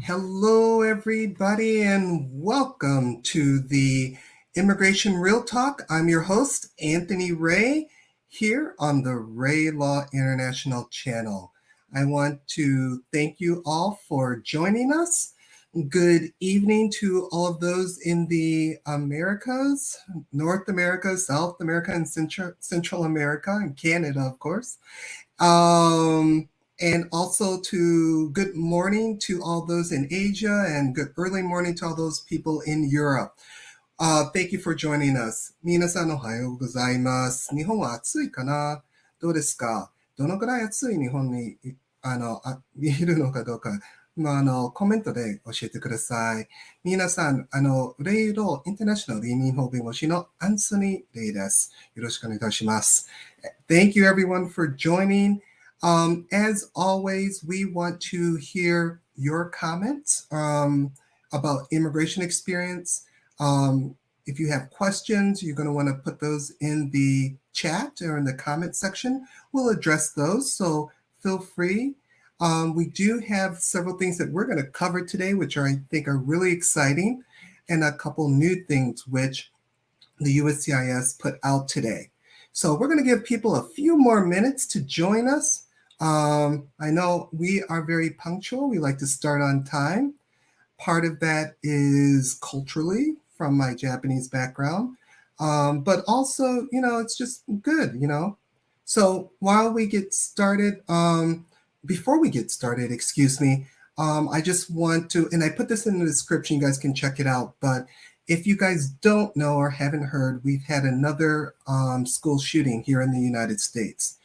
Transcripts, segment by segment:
Hello, everybody, and welcome to the Immigration Real Talk. I'm your host, Anthony Ray, here on the Ray Law International channel. I want to thank you all for joining us. Good evening to all of those in the Americas, North America, South America, and Central America, and Canada, of course. Um, and also to good morning to all those in Asia and good early morning to all those people in Europe. Thank you for joining us. 皆さんおはようございます。日本は暑いかな？どうですか？どのくらい暑い日本に見えるのかどうか、コメントで教えてください。皆さん、レイロインターナショナル移民法弁護士のアンソニー・レイです。よろしくお願いいたします。Thank you everyone for joining. As always, we want to hear your comments about immigration experience. If you have questions, you're going to want to put those in the chat or in the comment section. We'll address those, so feel free. We do have several things that we're going to cover today, which I think are really exciting, and a couple new things which the USCIS put out today. So we're going to give people a few more minutes to join us. I know we are very punctual. We like to start on time. Part of that is culturally from my Japanese background, but also, it's just good, So while we get started, before we get started, excuse me, I just want to, and I put this in the description, you guys can check it out, but if you guys don't know or haven't heard, we've had another school shooting here in the United States.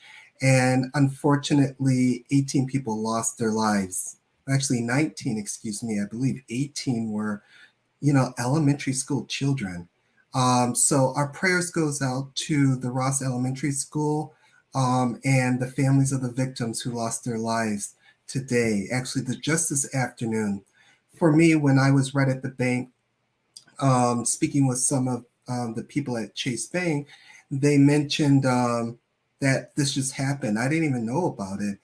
And unfortunately, 18 people lost their lives. Actually, 19, excuse me. I believe 18 were, elementary school children. So our prayers goes out to the Robb Elementary School and the families of the victims who lost their lives today, actually just this afternoon. For me, when I was right at the bank, speaking with some of the people at Chase Bank, they mentioned that this just happened. I didn't even know about it,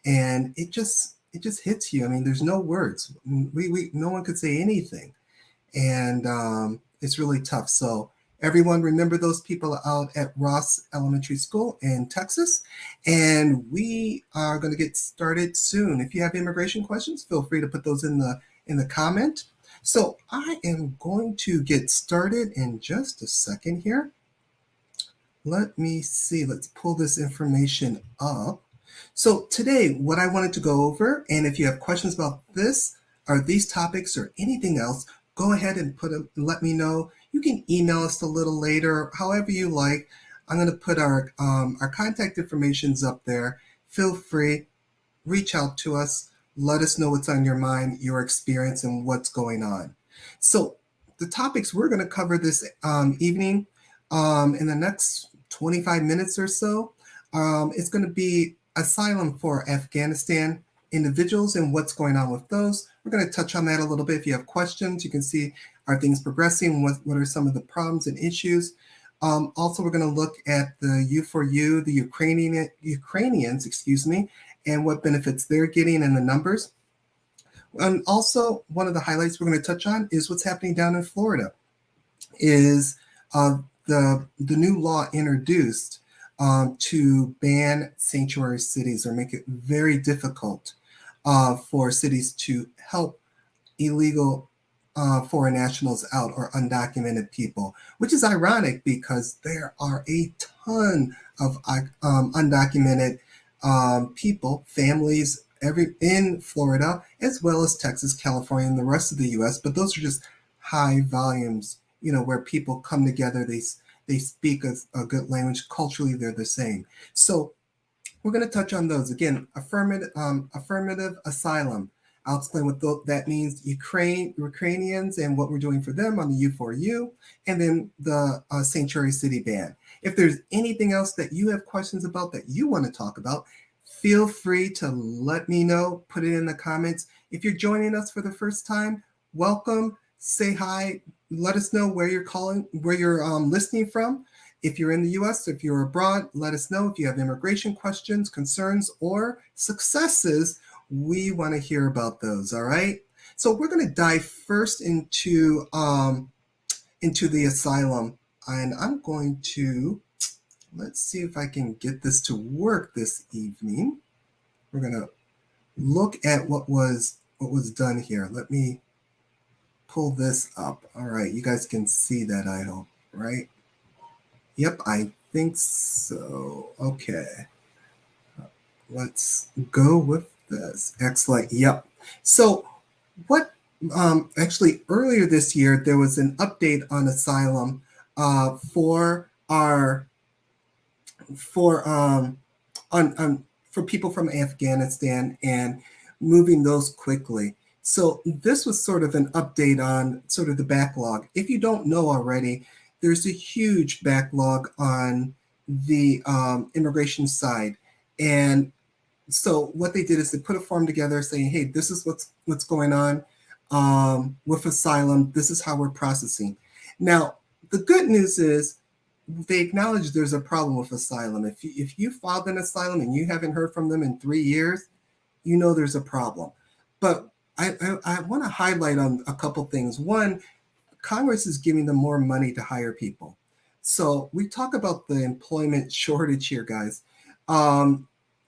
and it just hits you. I mean, there's no words. No one could say anything, and it's really tough. So everyone, remember those people out at Robb Elementary School in Texas, and we are going to get started soon. If you have immigration questions, feel free to put those in the comment. So I am going to get started in just a second here. Let me see, let's pull this information up. So today, what I wanted to go over, and if you have questions about this or these topics or anything else, go ahead and let me know. You can email us a little later, however you like. I'm going to put our contact informations up there. Feel free, reach out to us. Let us know what's on your mind, your experience, and what's going on. So the topics we're going to cover this evening in the next 25 minutes or so, it's going to be asylum for Afghanistan individuals and what's going on with those. We're going to touch on that a little bit. If you have questions, you can see, are things progressing? What are some of the problems and issues? Also, we're going to look at the U4U, the Ukrainians, excuse me, and what benefits they're getting and the numbers. And also, one of the highlights we're going to touch on is what's happening down in Florida, is the new law introduced to ban sanctuary cities or make it very difficult for cities to help illegal foreign nationals out or undocumented people, which is ironic because there are a ton of undocumented people, families in Florida, as well as Texas, California, and the rest of the U.S. But those are just high volumes, where people come together. They speak a good language. Culturally, they're the same. So we're going to touch on those. Again, affirmative asylum. I'll explain what that means, Ukrainians and what we're doing for them on the U4U, and then the sanctuary city ban. If there's anything else that you have questions about that you want to talk about, feel free to let me know, put it in the comments. If you're joining us for the first time, welcome, say hi, let us know where you're listening from. If you're in the US, if you're abroad, let us know. If you have immigration questions, concerns, or successes, we want to hear about those, all right? So we're going to dive first into the asylum, and I'm going to let's see if I can get this to work this evening. We're going to look at what was done here. Let me pull this up. All right, you guys can see that, I hope, right? Yep, I think so. Okay, let's go with this. Excellent. Yep. So what actually earlier this year there was an update on asylum for our for for people from Afghanistan and moving those quickly. So this was sort of an update on sort of the backlog. If you don't know already, there's a huge backlog on the immigration side. And so what they did is they put a form together saying, hey, this is what's going on with asylum. This is how we're processing. Now, the good news is they acknowledge there's a problem with asylum. If you filed an asylum and you haven't heard from them in 3 years, you know there's a problem. But I want to highlight on a couple things. One, Congress is giving them more money to hire people. So we talk about the employment shortage here, guys.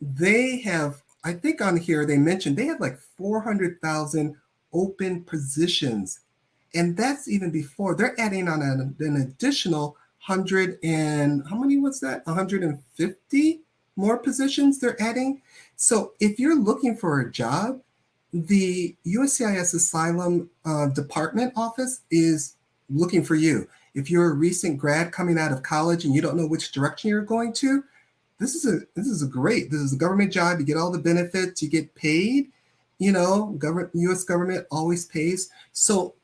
They have, I think on here they mentioned they have like 400,000 open positions. And that's even before they're adding on an additional 100 and how many was that? 150 more positions they're adding. So if you're looking for a job, the USCIS Asylum Department office is looking for you. If you're a recent grad coming out of college and you don't know which direction you're going to, this is a government job. You get all the benefits, you get paid. U.S. government always pays. So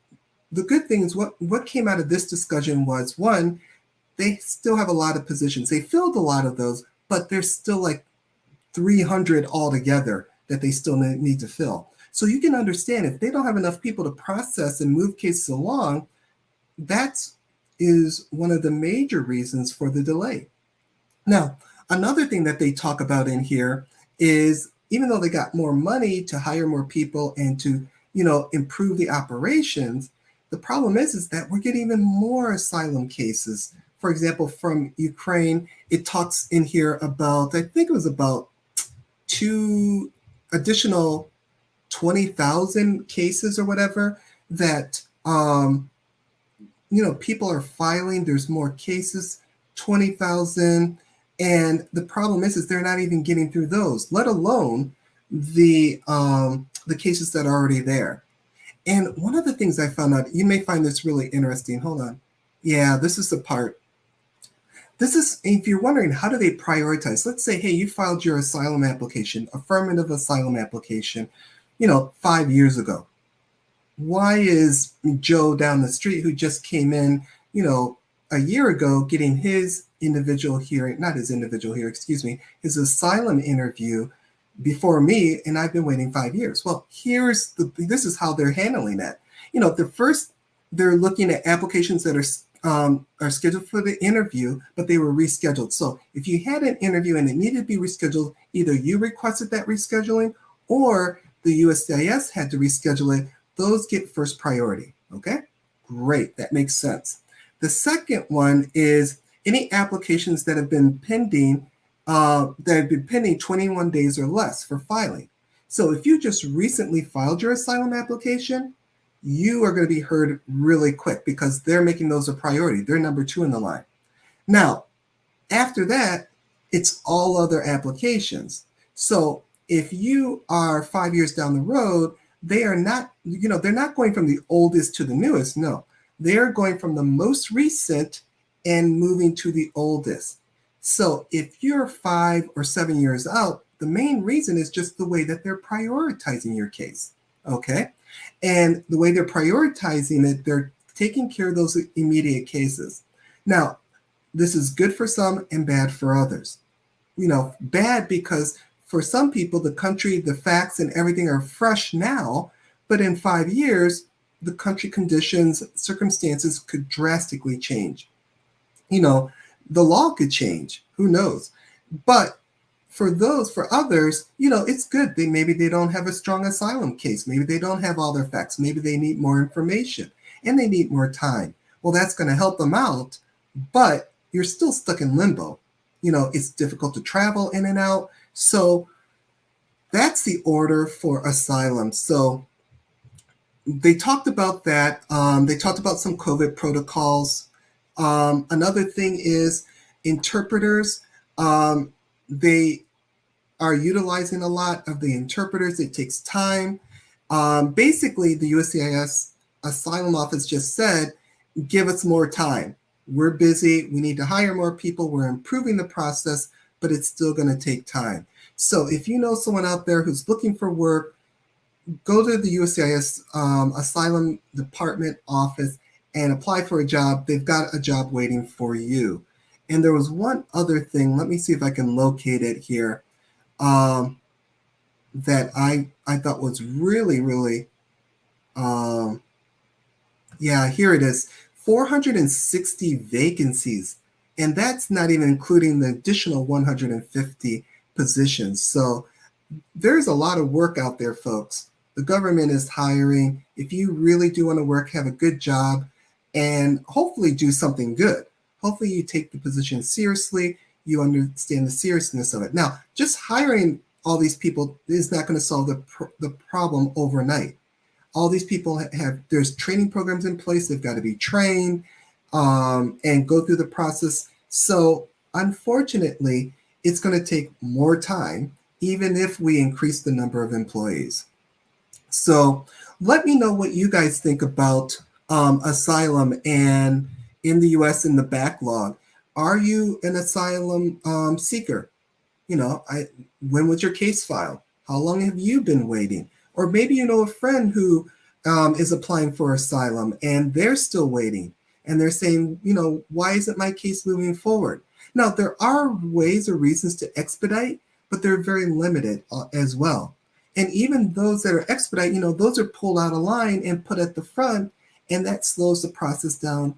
the good thing is what came out of this discussion was, one, they still have a lot of positions. They filled a lot of those, but there's still like 300 altogether that they still need to fill. So you can understand if they don't have enough people to process and move cases along, that is one of the major reasons for the delay. Now, another thing that they talk about in here is even though they got more money to hire more people and to, improve the operations, the problem is that we're getting even more asylum cases. For example, from Ukraine, it talks in here about, I think it was about two additional 20,000 cases or whatever that people are filing. There's more cases, 20,000, and the problem is they're not even getting through those, let alone the cases that are already there. And one of the things I found out, you may find this really interesting. Hold on. Yeah, this is the part. This is, if you're wondering, how do they prioritize? Let's say, hey, you filed your asylum application, affirmative asylum application, 5 years ago. Why is Joe down the street who just came in, a year ago getting his individual hearing, not his individual hearing, excuse me, his asylum interview before me, and I've been waiting 5 years? Well, this is how they're handling that. They're looking at applications that are scheduled for the interview, but they were rescheduled. So if you had an interview and it needed to be rescheduled, either you requested that rescheduling or the USCIS had to reschedule it. Those get first priority. Okay, great, that makes sense. The second one is any applications that have been pending 21 days or less for filing. So if you just recently filed your asylum application, you are going to be heard really quick because they're making those a priority. They're number 2 in the line. Now, after that, it's all other applications. So if you are 5 years down the road, they are not, they're not going from the oldest to the newest. No, they're going from the most recent and moving to the oldest. So if you're 5 or 7 years out, the main reason is just the way that they're prioritizing your case. Okay. And the way they're prioritizing it, they're taking care of those immediate cases. Now, this is good for some and bad for others. Bad because for some people, the country, the facts and everything are fresh now, but in 5 years, the country conditions, circumstances could drastically change. The law could change, who knows? But for others, it's good. Maybe they don't have a strong asylum case. Maybe they don't have all their facts. Maybe they need more information and they need more time. Well, that's going to help them out, but you're still stuck in limbo. It's difficult to travel in and out. So that's the order for asylum. So they talked about that. They talked about some COVID protocols. Another thing is interpreters. They are utilizing a lot of the interpreters. It takes time. Basically, the USCIS Asylum Office just said, give us more time. We're busy. We need to hire more people. We're improving the process, but it's still going to take time. So if you know someone out there who's looking for work, go to the USCIS Asylum Department office and apply for a job. They've got a job waiting for you. And there was one other thing. Let me see if I can locate it here. That I thought was really, really, yeah, here it is, 460 vacancies. And that's not even including the additional 150 positions. So there's a lot of work out there, folks. The government is hiring. If you really do want to work, have a good job, and hopefully do something good. Hopefully you take the position seriously. You understand the seriousness of it. Now, just hiring all these people is not going to solve the problem overnight. All these people there's training programs in place. They've got to be trained and go through the process. So unfortunately, it's going to take more time, even if we increase the number of employees. So let me know what you guys think about asylum and in the US in the backlog. Are you an asylum seeker? When was your case filed? How long have you been waiting? Or maybe you know a friend who is applying for asylum and they're still waiting. And they're saying, why isn't my case moving forward? Now, there are ways or reasons to expedite, but they're very limited as well. And even those that are expedite, those are pulled out of line and put at the front, and that slows the process down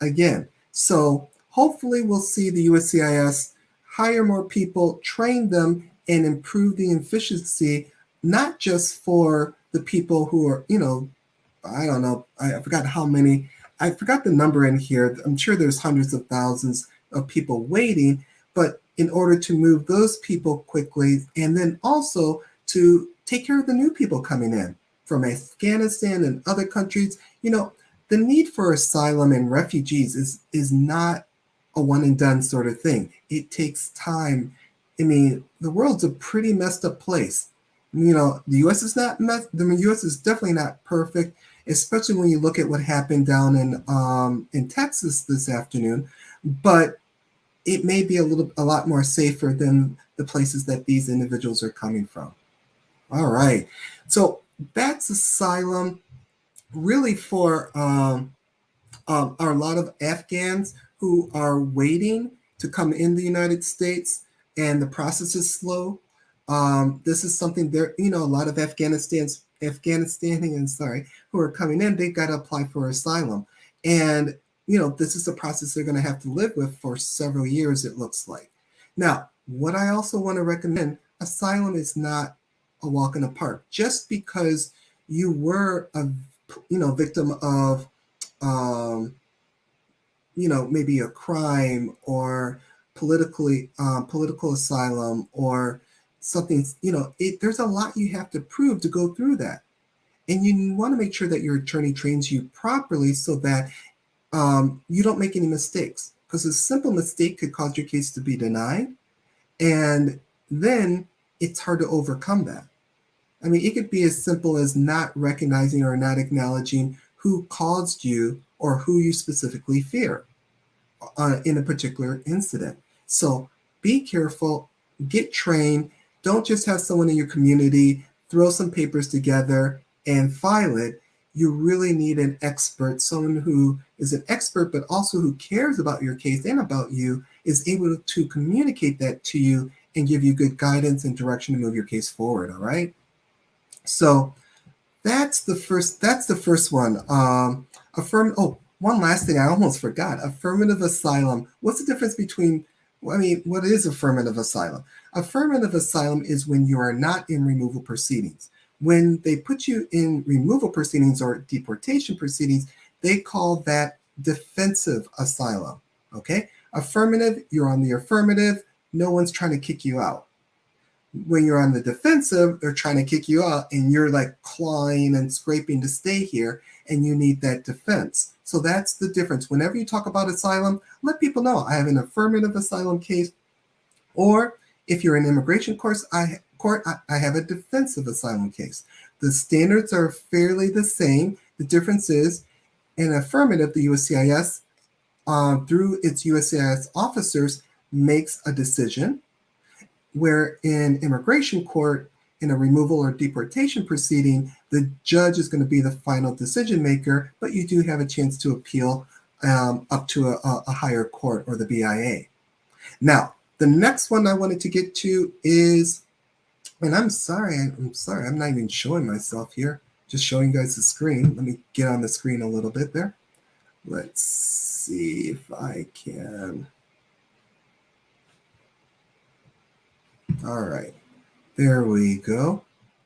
again. So hopefully we'll see the USCIS hire more people, train them, and improve the efficiency, not just for the people who are, I don't know, I forgot how many, I forgot the number in here. I'm sure there's hundreds of thousands of people waiting, but in order to move those people quickly, and then also to take care of the new people coming in from Afghanistan and other countries, the need for asylum and refugees is not a one and done sort of thing. It takes time. I mean, the world's a pretty messed up place. The U.S. is not the U.S. is definitely not perfect, especially when you look at what happened down in Texas this afternoon. But it may be a lot more safer than the places that these individuals are coming from. All right, so that's asylum, really for are a lot of Afghans who are waiting to come in the United States, and the process is slow. This is something there, a lot of Afghanistanians, who are coming in, they've got to apply for asylum. And, this is a process they're going to have to live with for several years, it looks like. Now, what I also want to recommend, asylum is not a walk in the park. Just because you were a, victim of, maybe a crime or political asylum or something, there's a lot you have to prove to go through that. And you want to make sure that your attorney trains you properly so that you don't make any mistakes, because a simple mistake could cause your case to be denied. And then it's hard to overcome that. I mean, it could be as simple as not recognizing or not acknowledging who caused you or who you specifically fear in a particular incident. So be careful, get trained. Don't just have someone in your community throw some papers together and file it. You really need an expert, someone who is an expert, but also who cares about your case and about you, is able to communicate that to you and give you good guidance and direction to move your case forward. All right. So that's the first one. One last thing I almost forgot. Affirmative asylum. What's the difference between I mean, what is affirmative asylum? Affirmative asylum is when you are not in removal proceedings. When they put you in removal proceedings or deportation proceedings, they call that defensive asylum. Okay? Affirmative, you're on the affirmative, no one's trying to kick you out. When you're on the defensive, they're trying to kick you out and you're like clawing and scraping to stay here and you need that defense. So that's the difference. Whenever you talk about asylum, let people know I have an affirmative asylum case, or if you're in immigration court, I have a defensive asylum case. The standards are fairly the same. The difference is in affirmative, the USCIS, through its USCIS officers, makes a decision, where in immigration court, in a removal or deportation proceeding, the judge is going to be the final decision maker, but you do have a chance to appeal up to a higher court or the BIA. Now, the next one I wanted to get to is, and I'm sorry, I'm not even showing myself here, just showing you guys the screen. Let me get on the screen a little bit there. Let's see if I can. All right, there we go.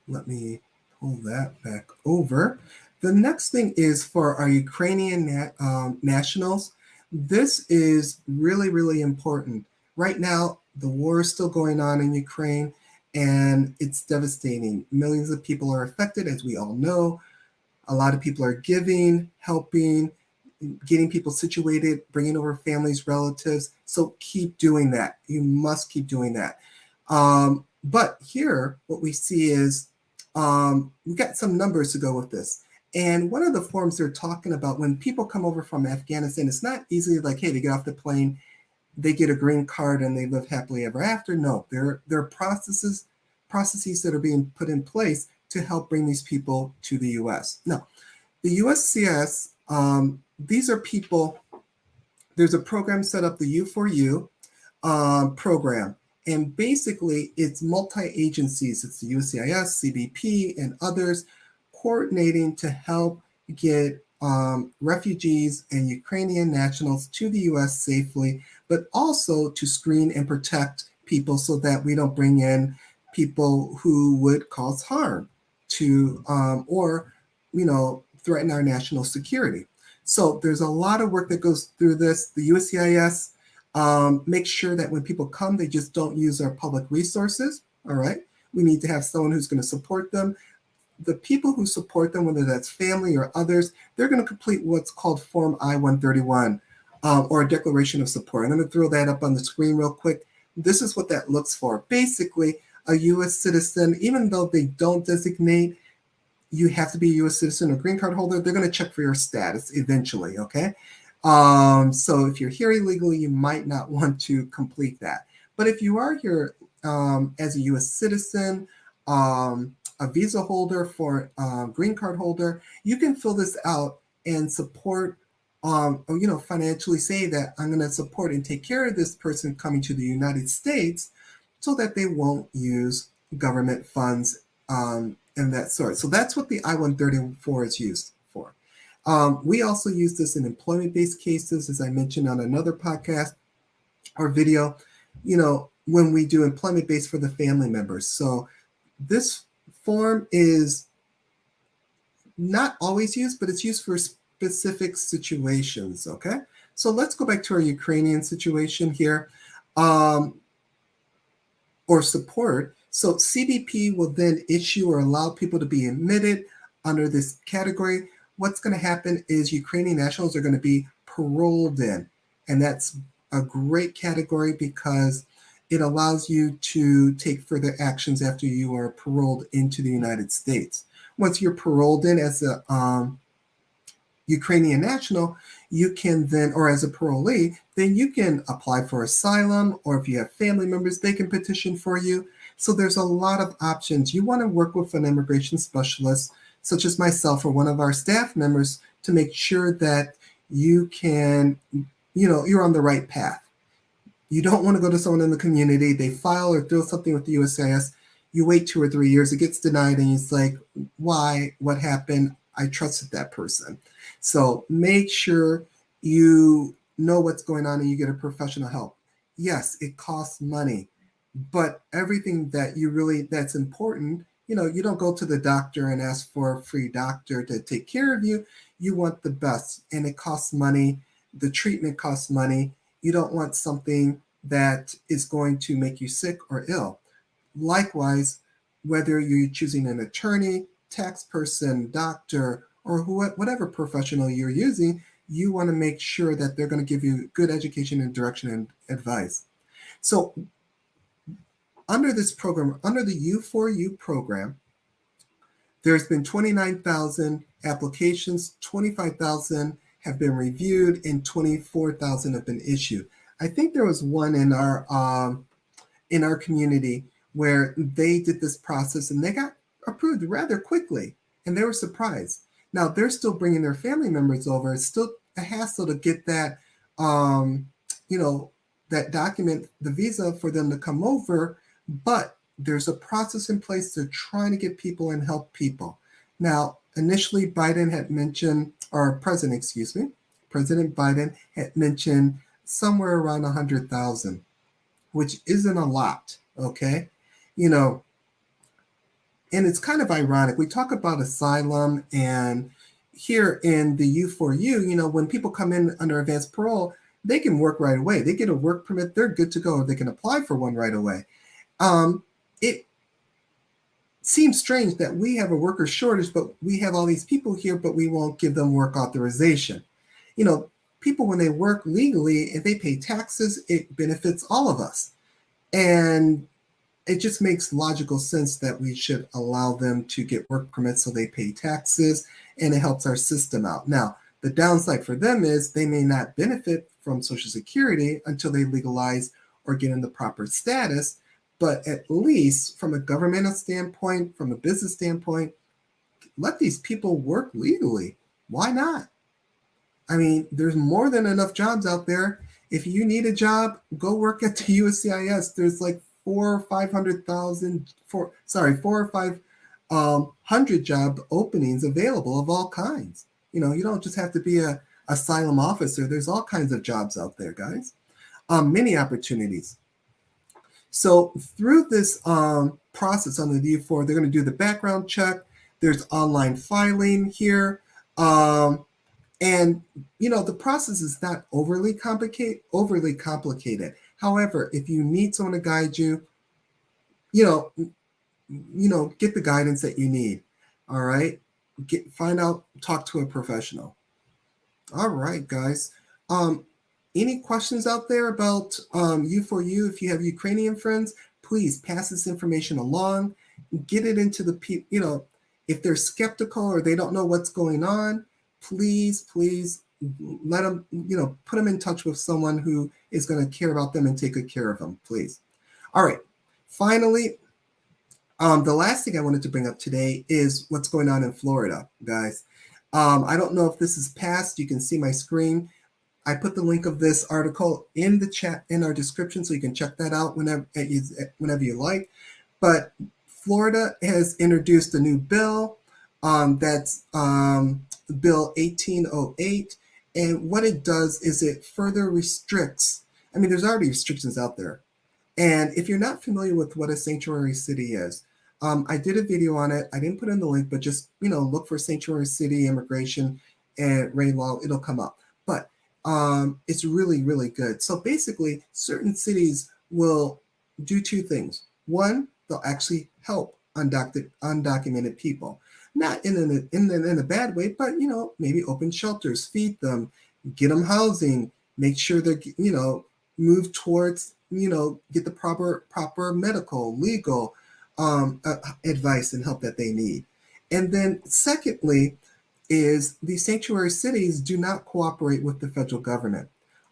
Let me pull that back over. The next thing is for our Ukrainian nationals. This is really, really important. Right now, the war is still going on in Ukraine, and it's devastating. Millions of people are affected, as we all know. A lot of people are giving, helping, getting people situated, bringing over families, relatives. So keep doing that. You must keep doing that. But here, what we see is we got some numbers to go with this. And one of the forms they're talking about, when people come over from Afghanistan, it's not easily like, hey, they get off the plane, they get a green card, and they live happily ever after. No, there are processes that are being put in place to help bring these people to the U.S. Now, the USCIS, these are people, there's a program set up, the U4U program. And basically, it's multi-agencies. It's the USCIS, CBP, and others coordinating to help get refugees and Ukrainian nationals to the U.S. safely, but also to screen and protect people so that we don't bring in people who would cause harm to or, threaten our national security. So there's a lot of work that goes through this. The USCIS make sure that when people come, they just don't use our public resources. All right. We need to have someone who's going to support them. The people who support them, whether that's family or others, they're going to complete what's called Form I-131 or a declaration of support. I'm going to throw that up on the screen real quick. This is what that looks for. Basically, a U.S. citizen, even though they don't designate you have to be a U.S. citizen or green card holder, they're going to check for your status eventually, okay? So if you're here illegally, you might not want to complete that. But if you are here as a U.S. citizen, a visa holder for green card holder, you can fill this out and support, financially say that I'm going to support and take care of this person coming to the United States so that they won't use government funds and that sort. So that's what the I-134 is used for. We also use this in employment-based cases, as I mentioned on another podcast or video, when we do employment-based for the family members. So this form is not always used, but it's used for specific situations, okay? So let's go back to our Ukrainian situation here, or support. So CBP will then issue or allow people to be admitted under this category. What's going to happen is Ukrainian nationals are going to be paroled in. And that's a great category because it allows you to take further actions after you are paroled into the United States. Once you're paroled in as a Ukrainian national, you can then, or as a parolee, then you can apply for asylum, or if you have family members, they can petition for you. So there's a lot of options. You want to work with an immigration specialist, such as myself or one of our staff members, to make sure that you can, you're on the right path. You don't want to go to someone in the community, they file or throw something with the USCIS, you wait 2 or 3 years, it gets denied, and it's like, why? What happened? I trusted that person. So make sure you know what's going on and you get a professional help. Yes, it costs money, but everything that's important, you don't go to the doctor and ask for a free doctor to take care of you. You want the best, and it costs money. The treatment costs money. You don't want something that is going to make you sick or ill. Likewise, whether you're choosing an attorney, tax person, doctor, or whatever professional you're using, you want to make sure that they're going to give you good education and direction and advice. So under this program, under the U4U program, there's been 29,000 applications, 25,000 have been reviewed, and 24,000 have been issued. I think there was one in our community where they did this process and they got approved rather quickly, and they were surprised. Now they're still bringing their family members over. It's still a hassle to get that, you know, that document, the visa for them to come over, but there's a process in place. They're trying to get people and help people. Now, initially, Biden had mentioned, or President, excuse me, President Biden had mentioned somewhere around 100,000, which isn't a lot, okay? You know, and it's kind of ironic. We talk about asylum, and here in the U4U, when people come in under advanced parole, they can work right away. They get a work permit, they're good to go. They can apply for one right away. It seems strange that we have a worker shortage, but we have all these people here, but we won't give them work authorization. People, when they work legally, if they pay taxes, it benefits all of us. And it just makes logical sense that we should allow them to get work permits so they pay taxes, and it helps our system out. Now, the downside for them is they may not benefit from Social Security until they legalize or get in the proper status, but at least from a governmental standpoint, from a business standpoint, let these people work legally. Why not? I mean, there's more than enough jobs out there. If you need a job, go work at the USCIS. There's like 400 job openings available of all kinds. You don't just have to be a asylum officer. There's all kinds of jobs out there, guys. Many opportunities. So through this process on the U4, they're going to do the background check. There's online filing here. And the process is not overly complicated. However, if you need someone to guide you, get the guidance that you need. All right. Talk to a professional. All right, guys. Any questions out there about U4U? If you have Ukrainian friends, please pass this information along. Get it into the people. If they're skeptical or they don't know what's going on, please let them, put them in touch with someone who is going to care about them and take good care of them, please. All right. Finally, the last thing I wanted to bring up today is what's going on in Florida, guys. I don't know if this is passed. You can see my screen. I put the link of this article in the chat in our description, so you can check that out whenever you like. But Florida has introduced a new bill. That's Bill 1808. And what it does is it further restricts. I mean, there's already restrictions out there. And if you're not familiar with what a sanctuary city is, I did a video on it. I didn't put in the link, but just, look for sanctuary city immigration and Ray Law. It'll come up. But it's really, really good. So basically, certain cities will do two things. One, they'll actually help undocumented people. Not in a bad way, but, maybe open shelters, feed them, get them housing, make sure they're, move towards, get the proper medical, legal advice and help that they need. And then secondly, is the sanctuary cities do not cooperate with the federal government.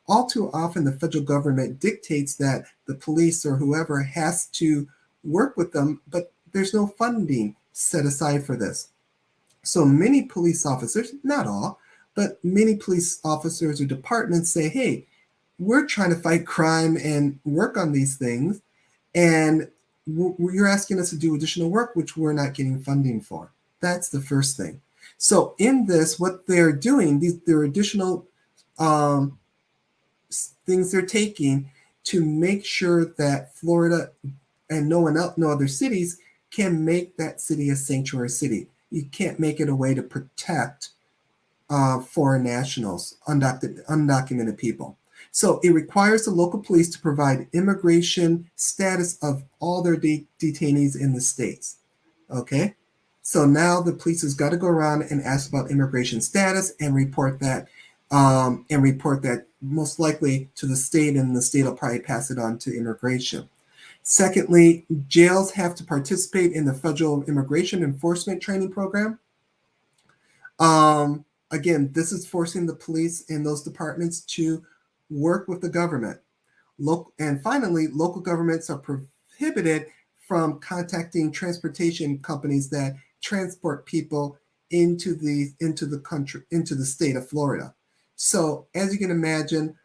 All too often, the federal government dictates that the police or whoever has to work with them, but there's no funding set aside for this. So many police officers, not all, but many police officers or departments say, hey, we're trying to fight crime and work on these things, and you're asking us to do additional work, which we're not getting funding for. That's the first thing. So in this, what they're doing, there are additional things they're taking to make sure that Florida and no other cities can make that city a sanctuary city. You can't make it a way to protect foreign nationals, undocumented people. So it requires the local police to provide immigration status of all their detainees in the states. Okay? So now the police has got to go around and ask about immigration status and report that most likely to the state, and the state will probably pass it on to immigration. Secondly, jails have to participate in the federal immigration enforcement training program. Again, this is forcing the police in those departments to work with the government. And finally, local governments are prohibited from contacting transportation companies that transport people into the state of Florida. So, as you can imagine,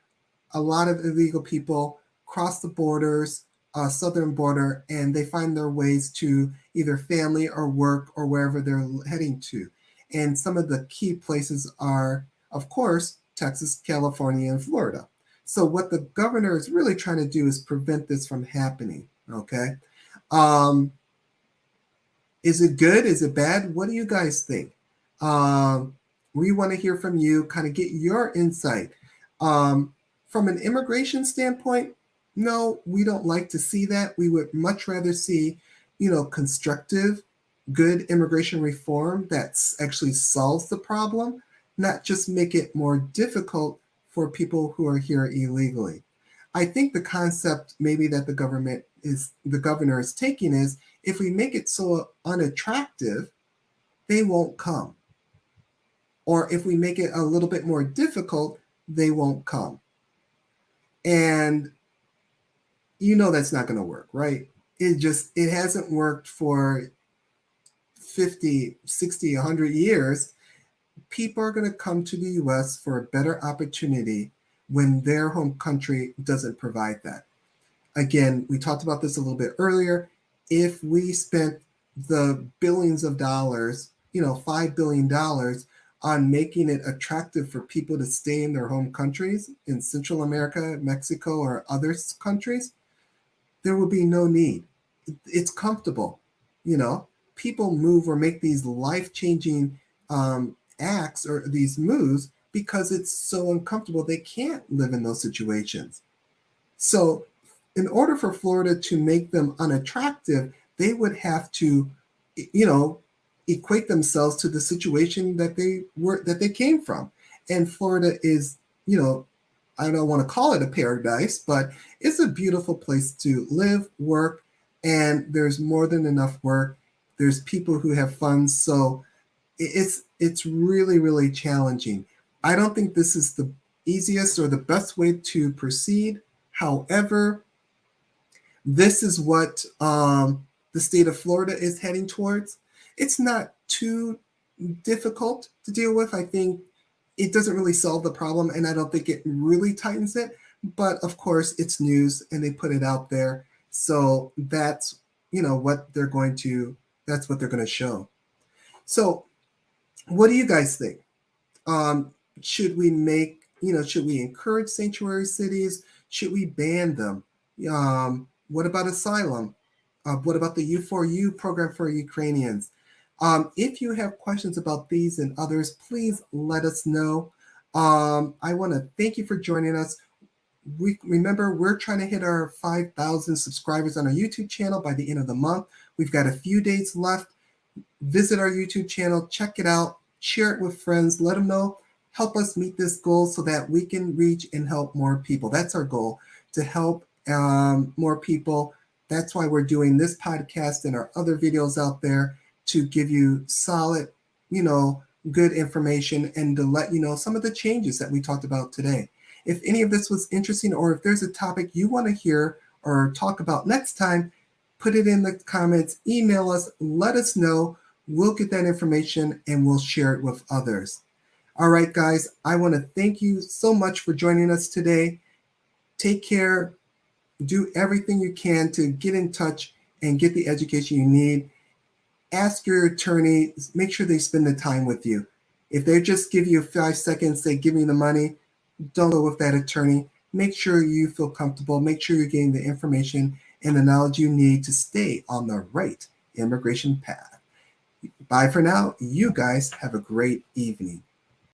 a lot of illegal people cross the borders, southern border, and they find their ways to either family or work or wherever they're heading to. And some of the key places are, of course, Texas, California, and Florida. So what the governor is really trying to do is prevent this from happening. Okay. Is it good? Is it bad? What do you guys think? We want to hear from you, kind of get your insight. From an immigration standpoint, no, we don't like to see that. We would much rather see, constructive, good immigration reform that actually solves the problem, not just make it more difficult for people who are here illegally. I think the concept maybe that the governor is taking is, if we make it so unattractive, they won't come. Or if we make it a little bit more difficult, they won't come. And that's not going to work, right? It hasn't worked for 50, 60, 100 years. People are going to come to the US for a better opportunity when their home country doesn't provide that. Again, we talked about this a little bit earlier. If we spent the billions of dollars, $5 billion on making it attractive for people to stay in their home countries in Central America, Mexico, or other countries, there will be no need. It's comfortable. People move or make these life-changing acts or these moves because it's so uncomfortable. They can't live in those situations. So in order for Florida to make them unattractive, they would have to, equate themselves to the situation that they came from. And Florida is, I don't want to call it a paradise, but it's a beautiful place to live, work, and there's more than enough work. There's people who have fun, so it's really, really challenging. I don't think this is the easiest or the best way to proceed. However, this is what the state of Florida is heading towards. It's not too difficult to deal with. I think it doesn't really solve the problem, and I don't think it really tightens it. But of course, it's news, and they put it out there, so that's what they're going to. That's what they're going to show. So, what do you guys think? Should we should we encourage sanctuary cities? Should we ban them? What about Asylum? What about the U4U program for Ukrainians? If you have questions about these and others, please let us know. I want to thank you for joining us. Remember, we're trying to hit our 5,000 subscribers on our YouTube channel by the end of the month. We've got a few days left. Visit our YouTube channel, check it out, share it with friends, let them know, help us meet this goal so that we can reach and help more people. That's our goal, to help more people. That's why we're doing this podcast and our other videos out there, to give you solid, good information and to let you know some of the changes that we talked about today. If any of this was interesting, or if there's a topic you want to hear or talk about next time, put it in the comments, email us, let us know. We'll get that information and we'll share it with others. All right, guys, I want to thank you so much for joining us today. Take care. Do everything you can to get in touch and get the education you need. Ask your attorney, make sure they spend the time with you. If they just give you 5 seconds, say, give me the money, don't go with that attorney. make sure you feel comfortable, make sure you're getting the information and the knowledge you need to stay on the right immigration path. Bye for now. You guys have a great evening.